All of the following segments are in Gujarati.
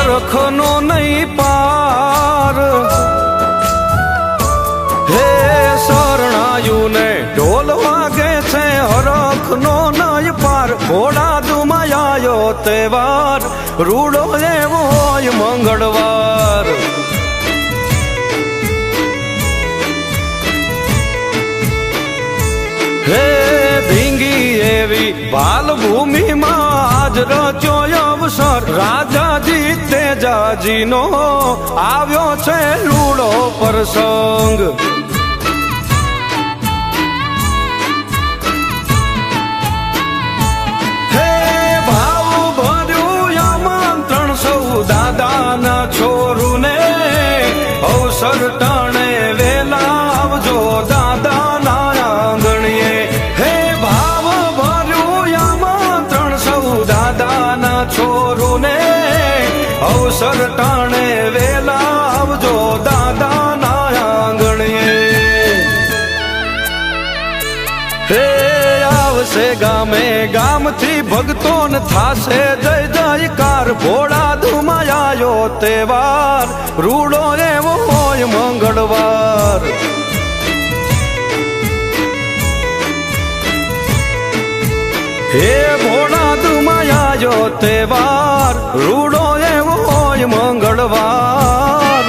હરખનો નહીં પાર હે શરણાયુને ઢોલ વાગે છે હરખનો નહીં પાર ઘોડા દુમાયો તહેવાર રૂડો એવો હોય મંગળવાર હે ધીંગી એવી બાલ ભૂમિમાં આજ રચ્યો અવસર રાજાજી તેજાજીનો આવ્યો છે રૂડો પ્રસંગ હે ભાવ ભર્યું આમંત્રણ સૌ દાદાના છોરુને અવસર ટાણે વેલા આવજો દાદાના આંગણીએ હે ભાવ ભર્યું આમંત્રણ સૌ દાદાના છોરુને અવસર ટાણે વેલા આવજો દાદાના આંગણીએ હે આવશે ગામે ગામથી ભક્તોન થાશે જય જયકાર ભોળા ધુમાયો તહેવાર રૂડો એવો હોય મંગળવાર હે ભોળા ધુમાયો તહેવાર રૂડો એવો હોય મંગળવાર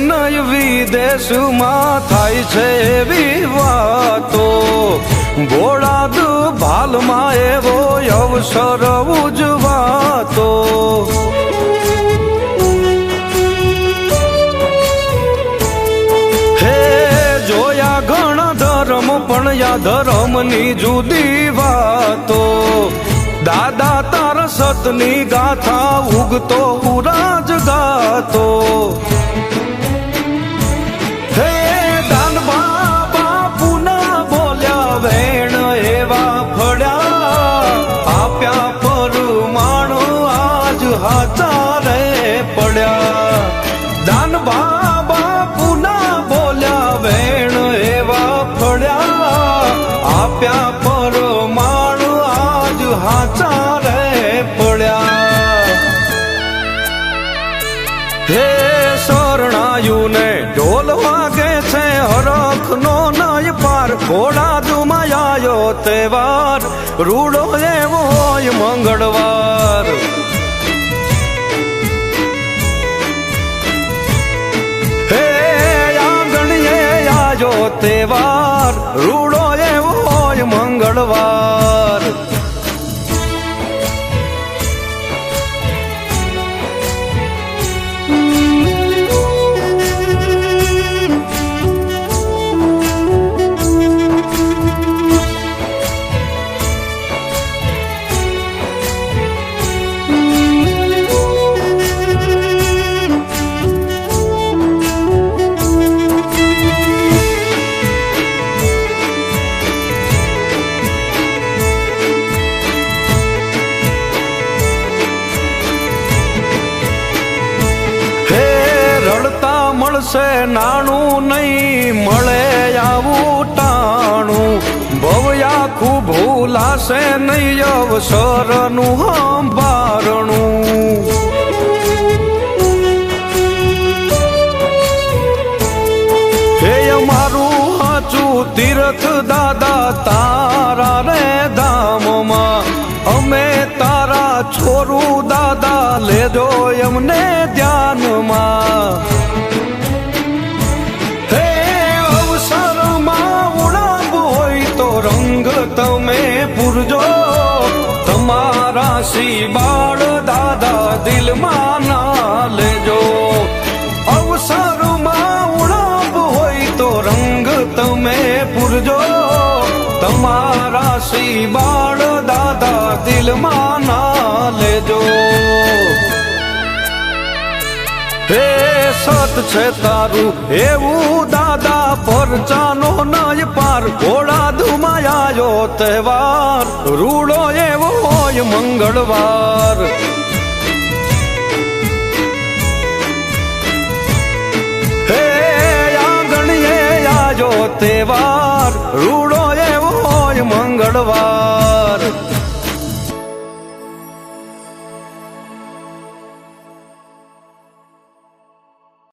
નય વિદેશમાં થાય છે એવી વાતો ભોળાદ ભાલમાં એવો અવસર ઉજવાતો હે જોયા ઘણા ધર્મ પણ યા ધર્મની જુદી વાતો દાદા તારા સતની ગાથા ઉગતો ઉરાજ ગાતો હે દાન બાપુના બોલ્યા વેણ એવા ફળ્યા આપ્યા પરમાણ આજ હાચા રે પડ્યા દાન બાપુના બોલ્યા વેણ એવા ફળ્યા આપ્યા પરમાણ આજ હાચા રે પડ્યા હે શરણાયુને ઢોલ વાગે છે હરખનો નહીં પાર ઘોડા દુમાયો તહેવાર રૂડો એવો હોય મંગળવાર હે આંગણીએ આયો તહેવાર રૂડો એવો હોય મંગળવાર મળશે નાણું નહીં મળે આવું ટાણું ભવયાખું ભૂલાશે નહીં અવસરનું સંભારણું હે અમારું હાચું તીર્થ દાદા તારા રે ધામમાં અમે તારા છોરું દાદા લેજો એમને ધ્યાનમાં રંગ તમે પૂરજો તમારા સી બાળ દાદા દિલમાં ના લેજો અવસરમાં ઉણાપ હોય તો રંગ તમે પૂરજો તમારા શ્રી બાળ દાદા દિલમાં ના લેજો. હે સત છે તારું એવું દાદા પરચાનો નય પાર. ઘોડા ધુમાયો તહેવાર રૂડો એવો હોય મંગળવાર. હે આંગણીએ આજો તહેવાર રૂડો